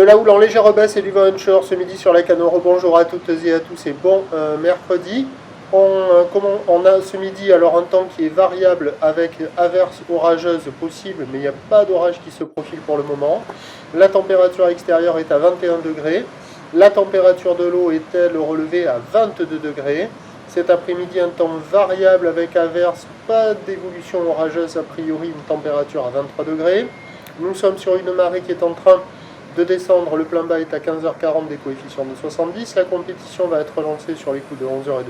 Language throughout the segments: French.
De la houle en légère baisse et du vent onshore ce midi sur la Canore. Bonjour à toutes et à tous et bon mercredi. On a ce midi alors un temps qui est variable avec averses orageuses possibles, mais il n'y a pas d'orage qui se profile pour le moment. La température extérieure est à 21 degrés. La température de l'eau est-elle relevée à 22 degrés. Cet après-midi, un temps variable avec averses, pas d'évolution orageuse a priori, une température à 23 degrés. Nous sommes sur une marée qui est en train de descendre, le plein bas est à 15h40 des coefficients de 70, la compétition va être lancée sur les coups de 11h30.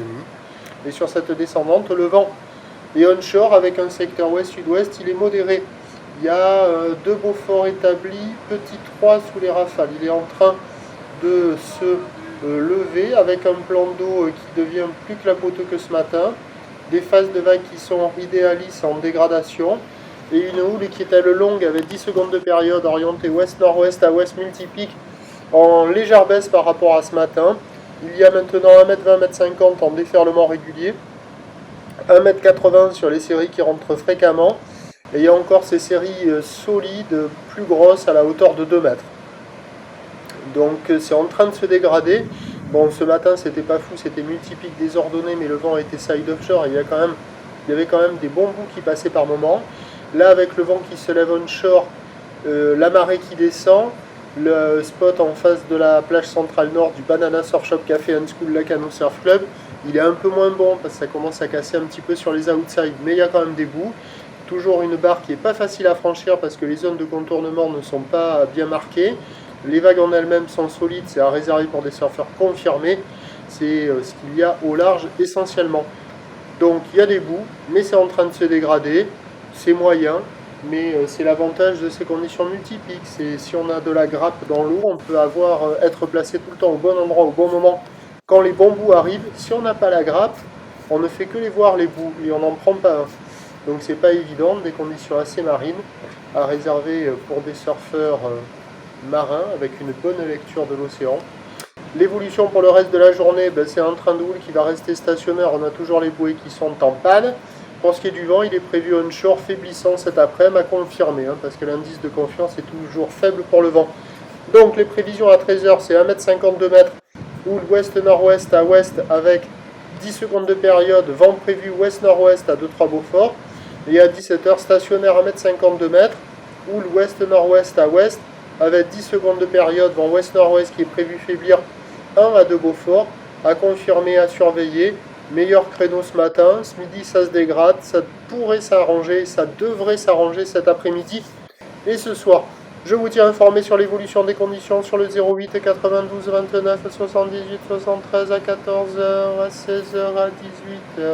Et sur cette descendante, le vent est onshore avec un secteur ouest-sud-ouest, il est modéré. Il y a deux Beaufort établis, petit 3 sous les rafales. Il est en train de se lever avec un plan d'eau qui devient plus clapoteux que ce matin, des phases de vagues qui sont idéalistes en dégradation, et une houle qui est elle longue avec 10 secondes de période orientée ouest-nord-ouest à ouest multipique en légère baisse par rapport à ce matin. Il y a maintenant 1m20, 1m50 en déferlement régulier, 1m80 sur les séries qui rentrent fréquemment, et il y a encore ces séries solides, plus grosses à la hauteur de 2 mètres. Donc c'est en train de se dégrader. Bon, ce matin c'était pas fou, c'était multipique désordonné, mais le vent était side offshore, et il y avait quand même des bons bouts qui passaient par moment. Là, avec le vent qui se lève onshore, la marée qui descend, le spot en face de la plage centrale nord du Banana Surf Shop Café and School Lacano Surf Club, il est un peu moins bon parce que ça commence à casser un petit peu sur les outsides, mais il y a quand même des bouts. Toujours une barre qui n'est pas facile à franchir parce que les zones de contournement ne sont pas bien marquées. Les vagues en elles-mêmes sont solides, c'est à réserver pour des surfeurs confirmés. C'est ce qu'il y a au large essentiellement. Donc il y a des bouts, mais c'est en train de se dégrader. C'est moyen, mais c'est l'avantage de ces conditions multipiques. C'est si on a de la grappe dans l'eau, on peut être placé tout le temps au bon endroit, au bon moment, quand les bons bouts arrivent. Si on n'a pas la grappe, on ne fait que les voir les bouts, et on n'en prend pas un. Donc c'est pas évident, des conditions assez marines à réserver pour des surfeurs marins avec une bonne lecture de l'océan. L'évolution pour le reste de la journée, c'est un train de houle qui va rester stationnaire. On a toujours les bouées qui sont en panne. Pour ce qui est du vent, il est prévu onshore faiblissant cet après-midi à confirmer, parce que l'indice de confiance est toujours faible pour le vent. Donc les prévisions à 13h, c'est 1m50 2 mètres, houle ouest-nord-ouest à ouest avec 10 secondes de période, vent prévu ouest-nord-ouest à 2-3 Beaufort. Et à 17h, stationnaire 1m50 2 mètres, houle ouest-nord-ouest à ouest avec 10 secondes de période, vent ouest-nord-ouest qui est prévu faiblir 1 à 2 Beaufort, à confirmer, à surveiller. Meilleur créneau ce matin, ce midi ça se dégrade, ça pourrait s'arranger, ça devrait s'arranger cet après-midi et ce soir. Je vous tiens informé sur l'évolution des conditions sur le 08 92 29 78 73 à 14h, à 16h, à 18h.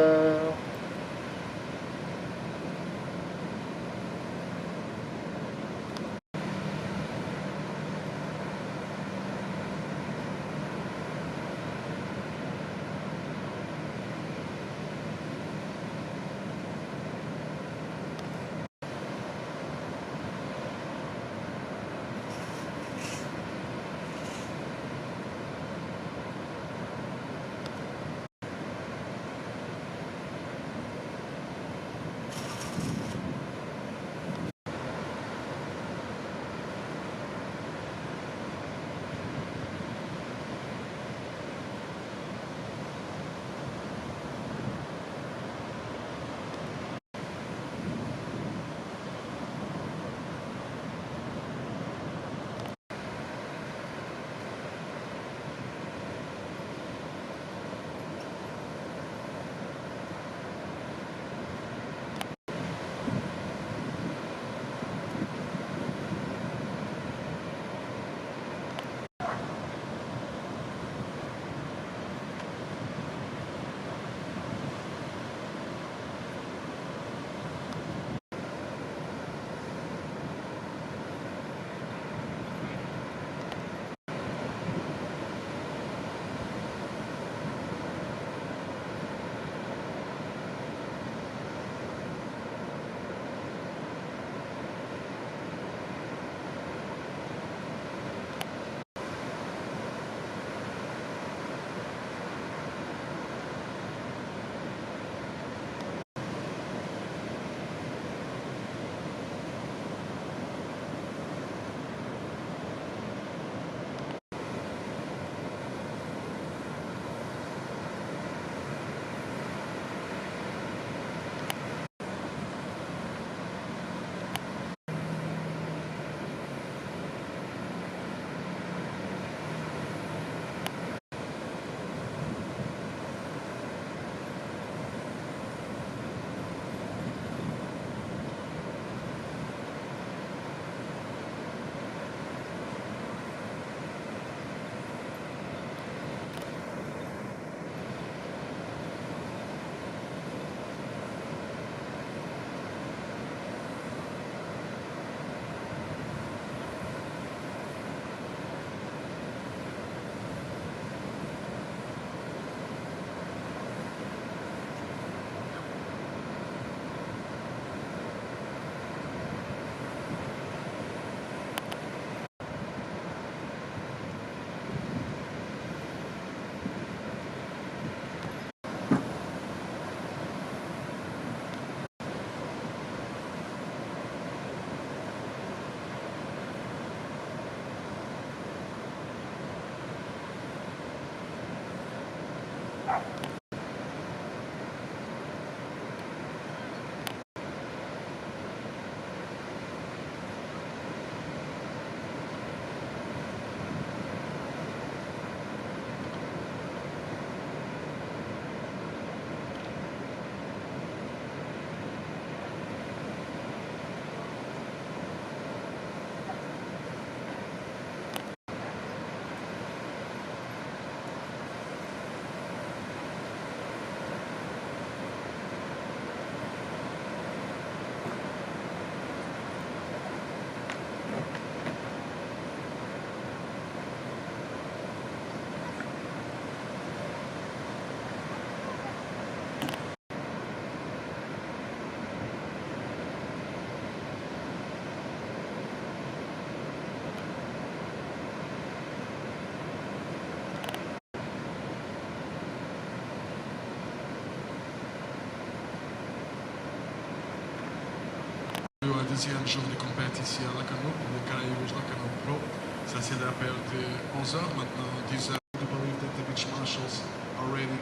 Deuxième jour de compétition ici à Lacanau, pour le Caraïbes Lacanau Pro. Ça c'est la période de 11h, maintenant 10h. I believe that the beach marshals are ready,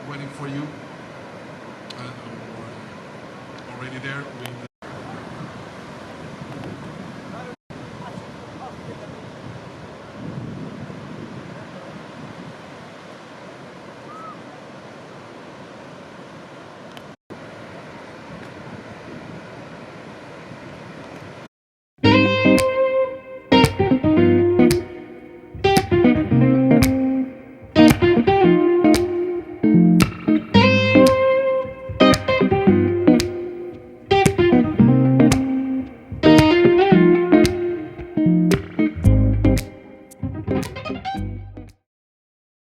waiting for you, and already there with